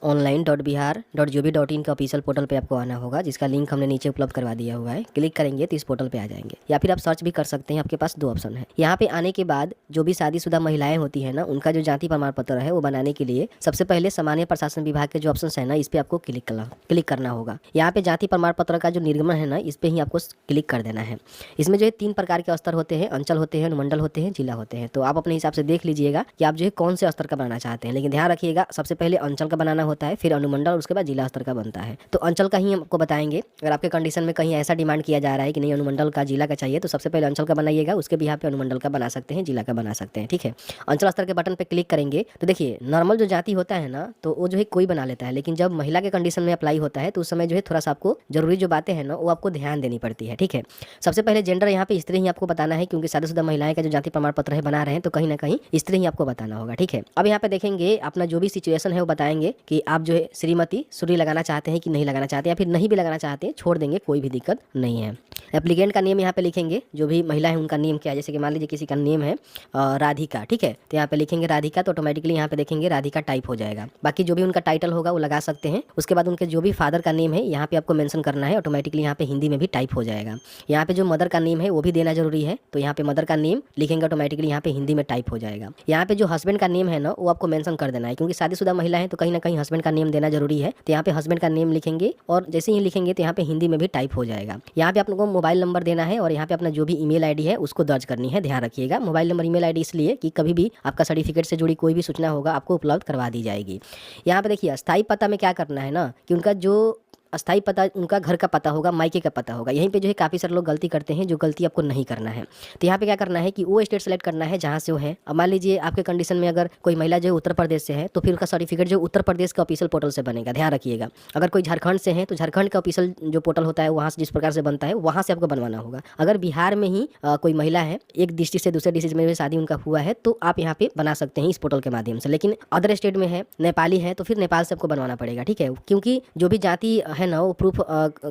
online.bihar.gov.in का official portal पे आपको आना होगा, जिसका लिंक हमने नीचे उपलब्ध करवा दिया हुआ है। क्लिक करेंगे तो इस पोर्टल पे आ जाएंगे, या फिर आप सर्च भी कर सकते हैं। आपके पास दो ऑप्शन है। यहाँ पे आने के बाद जो भी शादीशुदा महिलाएं होती है ना, उनका जो जाति प्रमाण पत्र है वो बनाने के लिए सबसे पहले सामान्य प्रशासन विभाग के जो ऑप्शन है ना, इस पे आपको क्लिक करना होगा। यहाँ पे जाति प्रमाण पत्र का जो निर्गमन है ना, इस पे ही आपको क्लिक कर देना है। इसमें जो है 3 प्रकार के स्तर होते हैं, अंचल होते हैं, अनुमंडल होते हैं, जिला होते हैं। तो आप अपने हिसाब से देख लीजिएगा कि आप जो है कौन से स्तर का बनाना चाहते हैं। लेकिन ध्यान रखिएगा, सबसे पहले अंचल का बनाना होता है, फिर अनुमंडल, उसके बाद जिला स्तर का बनता है। तो अंचल का ही आपको बताएंगे। अगर आपके कंडीशन में कहीं ऐसा डिमांड किया जा रहा है कि नहीं अनुमंडल का, जिला का चाहिए, तो सबसे पहले अंचल का बनाइएगा, उसके भी यहाँ पे अनुमंडल का बना सकते हैं, जिला का बना सकते हैं। ठीक है, अंचल स्तर के बटन पे क्लिक करेंगे तो देखिए नॉर्मल जो जाति होता है ना, तो वो जो है कोई बना लेता है। लेकिन जब महिला के कंडीशन में अप्लाई होता है तो उस समय जो है थोड़ा सा आपको जरूरी जो बातें हैं ना, वो आपको ध्यान देनी पड़ती है। ठीक है, सबसे पहले जेंडर यहाँ पे स्त्री ही आपको बताना है, क्योंकि शादीशुदा महिलाएं का जो जाति प्रमाण पत्र है बना रहे हैं, तो कहीं ना कहीं स्त्री ही आपको बताना होगा। ठीक है, अब यहाँ पे देखेंगे अपना जो भी सिचुएशन है वो बताएंगे कि आप जो है श्रीमती सूरी लगाना चाहते हैं कि नहीं लगाना चाहते, या फिर नहीं भी लगाना चाहते हैं छोड़ देंगे, कोई भी दिक्कत नहीं है। एप्लीकेंट का नेम यहाँ पे लिखेंगे, जो भी महिला है उनका नेम क्या है। जैसे कि मान लीजिए किसी का नेम है राधिका, ठीक है, तो यहाँ पे लिखेंगे राधिका, तो ऑटोमेटिकली यहाँ पे देखेंगे राधिका टाइप हो जाएगा। बाकी जो भी उनका टाइटल होगा वो लगा सकते हैं। उसके बाद उनके जो भी फादर का नेम है यहाँ पे आपको मेंशन करना है, ऑटोमेटिकली यहाँ पे हिंदी में भी टाइप हो जाएगा। यहाँ पे जो मदर का नेम है वो भी देना जरूरी है, तो यहाँ पे मदर का नेम लिखेंगे, ऑटोमेटिकली यहाँ पे हिंदी में टाइप हो जाएगा। यहाँ पे जो हस्बैंड का नेम है ना, वो आपको मेंशन कर देना है, क्योंकि शादीशुदा महिला है तो कहीं ना कहीं हस्बैंड का नेम देना जरूरी है। तो यहाँ पे हस्बैंड का नेम लिखेंगे, और जैसे ही लिखेंगे तो यहाँ पे हिंदी में भी टाइप हो जाएगा। यहाँ पे आप लोगों को मोबाइल नंबर देना है, और यहाँ पे अपना जो भी ईमेल आईडी है उसको दर्ज करनी है। ध्यान रखिएगा, मोबाइल नंबर ईमेल आईडी इसलिए कि कभी भी आपका सर्टिफिकेट से जुड़ी कोई भी सूचना होगा आपको उपलब्ध करवा दी जाएगी। यहाँ पे देखिए अस्थायी पता में क्या करना है ना, कि उनका जो अस्थाई पता उनका घर का पता होगा, मायके का पता होगा। यहीं पे जो है काफ़ी सारे लोग गलती करते हैं, जो गलती आपको नहीं करना है। तो यहाँ पे क्या करना है कि वो स्टेट सेलेक्ट करना है जहाँ से वो है। अब मान लीजिए आपके कंडीशन में अगर कोई महिला जो है उत्तर प्रदेश से है, तो फिर उसका सर्टिफिकेट जो उत्तर प्रदेश का ऑफिशियल पोर्टल से बनेगा। ध्यान रखिएगा, अगर कोई झारखंड से है तो झारखंड का ऑफिशियल जो पोर्टल होता है वहाँ से जिस प्रकार से बनता है वहाँ से आपको बनवाना होगा। अगर बिहार में ही कोई महिला है, एक डिस्ट्रिक्ट से दूसरे डिस्ट्रिक्ट में शादी उनका हुआ है, तो आप यहाँ पे बना सकते हैं इस पोर्टल के माध्यम से। लेकिन अदर स्टेट में है, नेपाली है, तो फिर नेपाल से आपको बनवाना पड़ेगा। ठीक है, क्योंकि जो भी जाति है ना, वो प्रूफ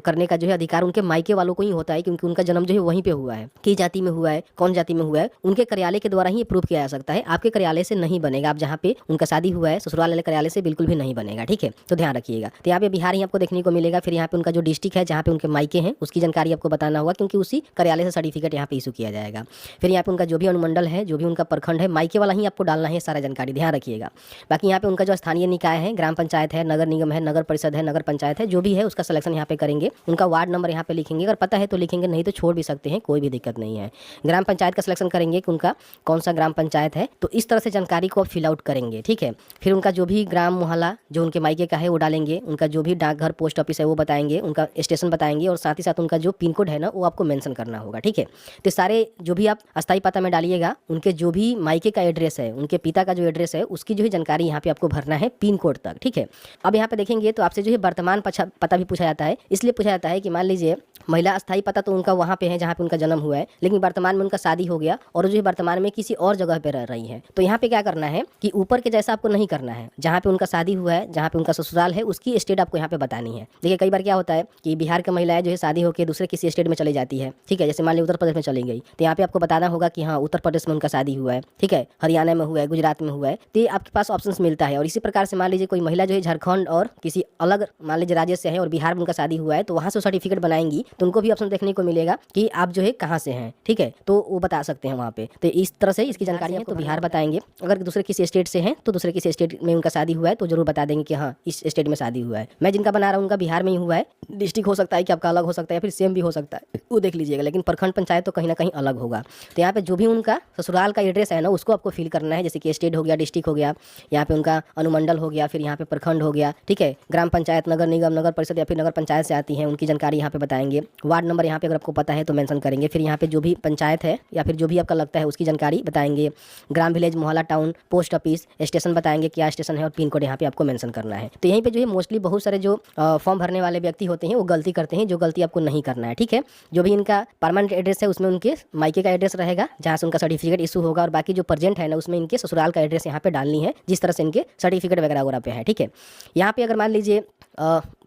करने का जो है अधिकार उनके मायके वालों को ही होता है, क्योंकि उनका जन्म जो है वहीं पे हुआ है। किस जाति में हुआ है, कौन जाति में हुआ है, उनके कार्यालय के द्वारा ही प्रूफ किया जा सकता है। आपके कार्यालय से नहीं बनेगा। आप जहाँ पे उनका शादी हुआ है ससुराल वाले कार्यालय से बिल्कुल भी नहीं बनेगा। ठीक है, तो ध्यान रखिएगा। तो यहाँ पे बिहार ही आपको देखने को मिलेगा। फिर यहाँ पे उनका जो डिस्ट्रिक्ट है जहाँ पे उनके मायके हैं उसकी जानकारी आपको बताना होगा, क्योंकि उसी कार्यालय से सर्टिफिकेट यहाँ पे इशू किया जाएगा। फिर यहाँ पे उनका जो भी अनुमंडल है, जो भी उनका प्रखंड है, मायके वाला ही आपको डालना है सारा जानकारी। ध्यान रखिएगा। बाकी यहाँ पे उनका जो स्थानीय निकाय है, ग्राम पंचायत है, नगर निगम है, नगर परिषद है, नगर पंचायत है, जो भी है उसका सिलेक्शन यहाँ पे करेंगे। उनका वार्ड नंबर यहाँ पे लिखेंगे, अगर पता है तो लिखेंगे, नहीं तो छोड़ भी सकते हैं, कोई भी दिक्कत नहीं है। ग्राम पंचायत का सिलेक्शन करेंगे कि उनका कौन सा ग्राम पंचायत है, तो इस तरह से जानकारी को आप फिल आउट करेंगे। ठीक है, फिर उनका जो भी ग्राम मोहल्ला जो उनके मायके का है वो डालेंगे, उनका जो भी डाकघर पोस्ट ऑफिस है वो बताएंगे, उनका स्टेशन बताएंगे, और साथ ही साथ उनका जो पिन कोड है ना वो आपको मेंशन करना होगा। ठीक है, तो सारे जो भी आप अस्थायी पता में डालिएगा, उनके जो भी मायके का एड्रेस है, उनके पिता का जो एड्रेस है उसकी जो है जानकारी यहाँ पे आपको भरना है पिन कोड तक। ठीक है, अब यहाँ पे देखेंगे तो आपसे जो है वर्तमान पता भी पूछा जाता है। इसलिए पूछा जाता है कि मान लीजिए महिला अस्थायी पता तो उनका वहाँ पे है जहाँ पे उनका जन्म हुआ है, लेकिन वर्तमान में उनका शादी हो गया और जो है वर्तमान में किसी और जगह पे रह रही है। तो यहाँ पे क्या करना है कि ऊपर के जैसा आपको नहीं करना है। जहाँ पे उनका शादी हुआ है, जहाँ पे उनका ससुराल है, उसकी स्टेट आपको यहाँ पे बतानी है। देखिए कई बार क्या होता है कि बिहार की महिलाएं जो है शादी होकर दूसरे किसी स्टेट में चली जाती है। ठीक है, जैसे मान लीजिए उत्तर प्रदेश में चली गई, तो यहाँ पे आपको बताना होगा कि हाँ उत्तर प्रदेश में उनका शादी हुआ है। ठीक है, हरियाणा में हुआ है, गुजरात में हुआ है, तो आपके पास ऑप्शन मिलता है। और इसी प्रकार से मान लीजिए कोई महिला जो है झारखंड और किसी अलग मान लीजिए राज्य से है और बिहार में उनका शादी हुआ है, तो वहाँ से सर्टिफिकेट बनाएंगी तो उनको भी ऑप्शन देखने को मिलेगा कि आप जो है कहाँ से हैं। ठीक है, तो वो बता सकते हैं वहाँ पे। तो इस तरह से इसकी जानकारी है तो बिहार बताएंगे। अगर दूसरे किसी स्टेट से हैं तो दूसरे किसी स्टेट में उनका शादी हुआ है तो जरूर बता देंगे कि हाँ इस स्टेट में शादी हुआ है। मैं जिनका बना रहा हूँ उनका बिहार में ही हुआ है। डिस्ट्रिक्ट हो सकता है कि आपका अलग हो सकता है, फिर सेम भी हो सकता है, वो देख लीजिएगा। लेकिन प्रखंड पंचायत तो कहीं ना कहीं अलग होगा। तो यहाँ पे जो भी उनका ससुराल का एड्रेस है ना उसको आपको फिल करना है। जैसे कि स्टेट हो गया, डिस्ट्रिक्ट हो गया, यहाँ पे उनका अनुमंडल हो गया, फिर यहाँ पे प्रखंड हो गया। ठीक है, ग्राम पंचायत, नगर निगम, नगर परिषद या फिर नगर पंचायत से आती है, उनकी जानकारी यहाँ पे बताएंगे। वार्ड नंबर यहाँ पे अगर आपको पता है तो मेंशन करेंगे। फिर यहाँ पे जो भी पंचायत है या फिर जो भी आपका लगता है उसकी जानकारी बताएंगे। ग्राम, विलेज, मोहल्ला, टाउन, पोस्ट ऑफिस, स्टेशन बताएंगे क्या स्टेशन है, और पिन कोड यहाँ पे आपको मेंशन करना है। तो यहीं पे जो है मोस्टली बहुत सारे जो फॉर्म भरने वाले व्यक्ति होते हैं वो गलती करते हैं, जो गलती आपको नहीं करना है। ठीक है, जो भी इनका परमानेंट एड्रेस है उसमें उनके मायके का एड्रेस रहेगा जहाँ से उनका सर्टिफिकेट इशू होगा, और बाकी जो प्रेजेंट है ना उसमें इनके ससुराल का एड्रेस यहाँ पे डालनी है जिस तरह से इनके सर्टिफिकेट वगैरह पे है। ठीक है, यहाँ पे अगर मान लीजिए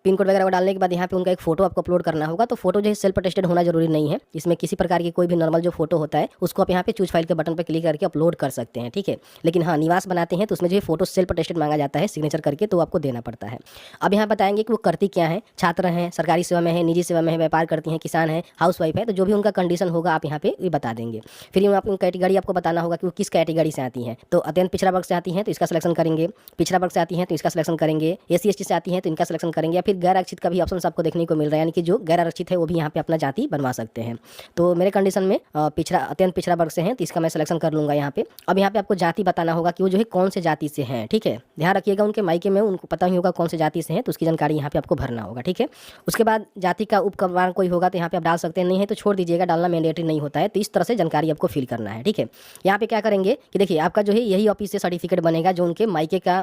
पिन कोड वगैरह को डालने के बाद यहाँ पे उनका एक फोटो आपको अपलोड करना होगा। तो फोटो जो है सेल्फ अटेस्टेड होना जरूरी नहीं है, इसमें किसी प्रकार की कोई भी नॉर्मल जो फोटो होता है उसको आप यहाँ पे चूज फाइल के बटन पर क्लिक करके अपलोड कर सकते हैं, ठीक है। लेकिन हाँ, निवास बनाते हैं तो उसमें जो है फोटो सेल्फ अटेस्टेड मांगा जाता है सिग्नेचर करके, तो आपको देना पड़ता है। अब यहाँ बताएंगे कि वो करती क्या है, छात्र हैं, सरकारी सेवा में है, निजी सेवा में है, व्यापार करती हैं, किसान है, हाउस वाइफ है, तो जो भी उनका कंडीशन होगा आप यहाँ पे ये बता देंगे। फिर आप कैटेगरी आपको बताना होगा कि वो किस कैटेगरी से आती हैं। तो अत्यंत पिछड़ा वर्ग से आती हैं तो इसका सिलेक्शन करेंगे, पिछड़ा वर्ग से आती हैं तो इसका सिलेक्शन करेंगे, SC ST से आती हैं तो इनका सिलेक्शन करेंगे, या फिर गैर आरक्षित का भी ऑप्शन आपको देखने को मिल रहा है, यानी कि जो गैर आरक्षित है वो भी यहाँ पे अपना जाति बनवा सकते हैं। तो मेरे कंडीशन में अत्यंत पिछड़ा वर्ग से हैं तो इसका मैं सिलेक्शन कर लूँगा यहाँ पे। अब यहाँ पे आपको जाति बताना होगा कि वो जो है कौन से जाति से हैं, ठीक है। ध्यान रखिएगा उनके मायके में उनको पता ही होगा कौन से जाति से हैं, तो उसकी जानकारी यहाँ पे आपको भरना होगा, ठीक है। उसके बाद जाति का उपक्रमांक कोई होगा तो यहाँ पे आप डाल सकते हैं, नहीं है तो छोड़ दीजिएगा, डालना मैंडेटरी नहीं होता है। तो इस तरह से जानकारी आपको फिल करना है, ठीक है। यहाँ पे क्या करेंगे कि देखिए आपका जो है यही ऑफिस से सर्टिफिकेट बनेगा जो उनके मायके का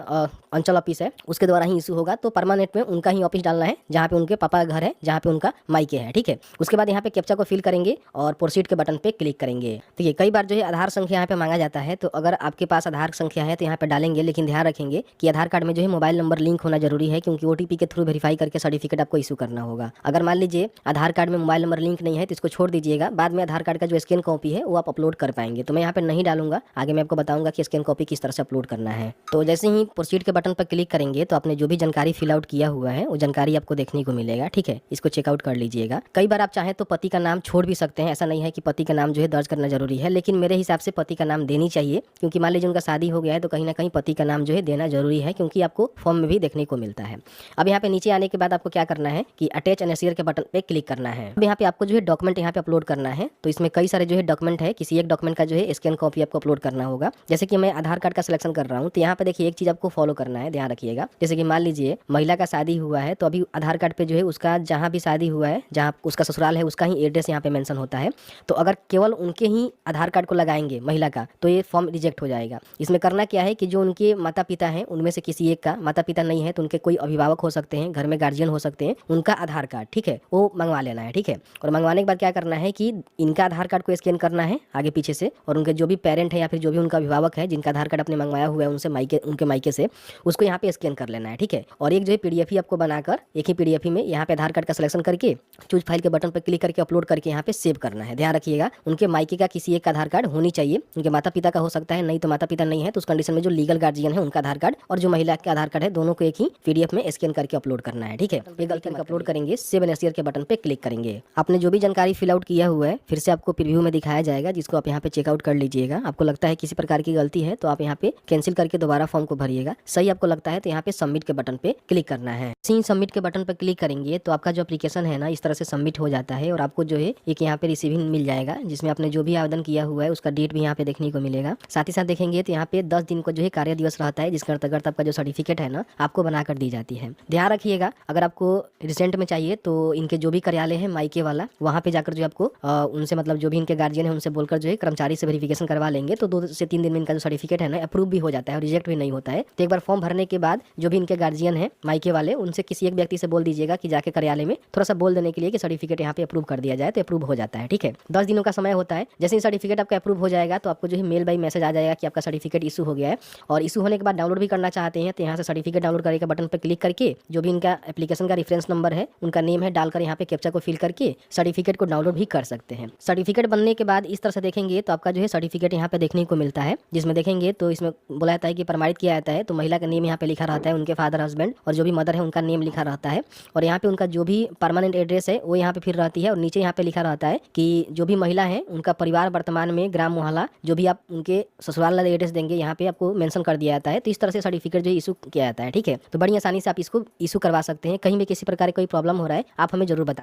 अंचल ऑफिस है उसके द्वारा ही इशू होगा। तो परमानेंट में उनका ही ऑफिस डालना है जहाँ पे उनके पापा का घर है, जहाँ पे उनका मायके है, ठीक है। उसके बाद यहाँ पे कैप्चा को फिल करेंगे और प्रोसीड के बटन पे क्लिक करेंगे। देखिए कई बार जो है आधार संख्या यहाँ पे मांगा जाता है, तो अगर आपके पास आधार संख्या है तो यहाँ पे डालेंगे, लेकिन ध्यान रखेंगे कि आधार कार्ड में जो है मोबाइल नंबर लिंक होना जरूरी है, क्योंकि OTP के थ्रू वेरीफाई करके सर्टिफिकेट आपको इशू करना होगा। अगर मान लीजिए आधार कार्ड में मोबाइल नंबर लिंक नहीं है तो इसको छोड़ दीजिएगा, बाद में आधार कार्ड का जो स्कैन कॉपी है वो आप अपलोड कर पाएंगे। तो मैं यहाँ पे नहीं डालूंगा, आगे मैं आपको बताऊंगा कि स्कैन कॉपी किस तरह से अपलोड करना है। तो जैसे ही प्रोसीड के बटन पर क्लिक करेंगे तो आपने जो भी जानकारी फिल आउट किया हुआ है वो जानकारी आपको देखने को मिलेगा, ठीक है। इसको चेकआउट कर लीजिएगा। कई बार आप चाहें तो पति का नाम छोड़ भी सकते हैं, ऐसा नहीं है कि पति का नाम जो है दर्ज करना जरूरी है, लेकिन मेरे हिसाब से पति का नाम देनी चाहिए, क्योंकि मान लीजिए उनका शादी हो गया है तो कहीं ना कहीं पति का नाम जो है देना जरूरी है, क्योंकि आपको फॉर्म में भी देखने को मिलता है। अब यहाँ पे नीचे आने के बाद आपको क्या करना है कि अटैच एंड शेयर के बटन पे क्लिक करना है। अब यहाँ पे आपको जो है डॉक्यूमेंट यहाँ पे अपलोड करना है। तो इसमें कई सारे जो है डॉक्यूमेंट है, किसी एक डॉक्यूमेंट का जो है स्कैन कॉपी आपको अपलोड करना होगा। जैसे कि मैं आधार कार्ड का सिलेक्शन कर रहा हूँ, तो यहाँ पे देखिए एक चीज आपको फॉलो करना है, ध्यान रखिएगा। जैसे कि मान लीजिए महिला का शादी हुआ है तो अभी आधार कार्ड पे जो है उसका जहाँ भी शादी हुआ है, जहाँ उसका ससुराल है, उसका ही एड्रेस यहाँ पे मेंशन होता है। तो अगर केवल उनके ही आधार कार्ड को लगाएंगे महिला का तो ये फॉर्म रिजेक्ट हो जाएगा। इसमें करना क्या है कि जो उनके माता पिता हैं उनमें से किसी एक का, माता पिता नहीं है तो उनके कोई अभिभावक हो सकते हैं, घर में गार्जियन हो सकते हैं, उनका आधार कार्ड, ठीक है, वो मंगवा लेना है, ठीक है। और मंगवाने के बाद क्या करना है कि इनका आधार कार्ड को स्कैन करना है आगे पीछे से, और उनके जो भी पेरेंट है या फिर जो भी उनका अभिभावक है जिनका आधार कार्ड आपने मंगवाया हुआ है उनसे उनके मायके से, उसको यहाँ पे स्कैन कर लेना है, ठीक है। और एक जो है PDF ही आपको बनाकर एक ही PDF में यहाँ पे आधार कार्ड का सिलेक्शन करके चूज फाइल के बटन पर क्लिक करके अपलोड करके यहाँ पे सेव करना है। ध्यान रखिएगा उनके मायके का किसी एक आधार कार्ड होनी चाहिए, उनके माता पिता का हो सकता है, नहीं तो माता पिता नहीं है तो उस कंडीशन में जो लीगल गार्जियन है उनका आधार कार्ड और जो महिला का आधार कार्ड है दोनों को एक ही PDF में स्कैन करके अपलोड करना है, ठीक है। अपलोड करेंगे, सेव एंड शेयर के बटन पे क्लिक करेंगे। आपने जो भी जानकारी फिल आउट किया हुआ है फिर से आपको प्रीव्यू में दिखाया जाएगा, जिसको आप यहाँ पे चेकआउट कर लीजिएगा। आपको लगता है किसी प्रकार की गलती है तो आप यहाँ पे कैंसिल करके दोबारा फॉर्म को भरिएगा। सही आपको लगता है तो यहाँ पे सबमिट के बटन पे क्लिक करना है। सबमिट के बटन पर क्लिक करेंगे तो आपका जो एप्लीकेशन है ना इस तरह से सबमिट हो जाता है, और आपको जो है एक यहाँ पे रिसीविंग मिल जाएगा जिसमें आपने जो भी आवेदन किया हुआ है उसका डेट भी यहाँ पे देखने को मिलेगा। साथ ही साथ देखेंगे तो यहाँ पे 10 दिन को जो है कार्य दिवस रहता है, जिसके अंतर्गत आपका जो सर्टिफिकेट है ना आपको बनाकर दी जाती है। ध्यान रखिएगा अगर आपको रिसेंट में चाहिए तो इनके जो भी कार्यालय है मायके वाला, वहाँ पे जाकर जो आपको उनसे मतलब जो भी इनके गार्जियन है उनसे बोलकर जो है कर्मचारी से वेरिफिकेशन करवा लेंगे तो 2 से 3 दिन में इनका जो सर्टिफिकेट है ना अप्रूव भी हो जाता है और रिजेक्ट भी नहीं होता है। तो एक बार फॉर्म भरने के बाद जो भी इनके गार्जियन है मायके वाले, उनसे किसी एक व्यक्ति से बोल दीजिएगा कि जाके कार्यालय में थोड़ा सा बोल देने के लिए कि सर्टिफिकेट यहाँ पे अप्रूव कर दिया जाए, तो अप्रूव हो जाता है, ठीक है। 10 दिनों का समय होता है। जैसे ही सर्टिफिकेट आपका अप्रूव हो जाएगा तो आपको जो है मेल बाई मैसेज आ जाएगा कि आपका सर्टिफिकेट इशू हो गया है। और इशू होने के बाद डाउनलोड भी करना चाहते हैं तो यहाँ से सर्टिफिकेट डाउनलोड करने के बटन पर क्लिक करके जो भी इनका एप्लीकेशन का रेफरेंस नंबर है, उनका नेम है, डालकर यहाँ पे कैप्चा को फिल करके सर्टिफिकेट को डाउनलोड भी कर सकते हैं। सर्टिफिकेट बनने के बाद इस तरह से देखेंगे तो आपका जो है सर्टिफिकेट यहाँ पे देखने को मिलता है, जिसमें देखेंगे तो इसमें बोला जाता है कि प्रमाणित किया जाता है। तो महिला का नेम यहाँ पे लिखा रहता है, उनके फादर हस्बैंड, और जो भी मदर है उनका नेम लिखा रहता है, और यहाँ पे उनका जो भी परमानेंट एड्रेस है वो यहाँ पे फिर रहती है। और नीचे यहाँ पे लिखा रहता है कि जो भी महिला है उनका परिवार वर्तमान में ग्राम मोहल्ला जो भी आप उनके ससुराल वाला एड्रेस देंगे यहाँ पे आपको मेंशन कर दिया जाता है। तो इस तरह से सर्टिफिकेट जो इशू किया जाता है, ठीक है। तो बड़ी आसानी से आप इसको इशू करवा सकते हैं। कहीं भी किसी प्रकार की कोई प्रॉब्लम हो रहा है आप हमें जरूर बता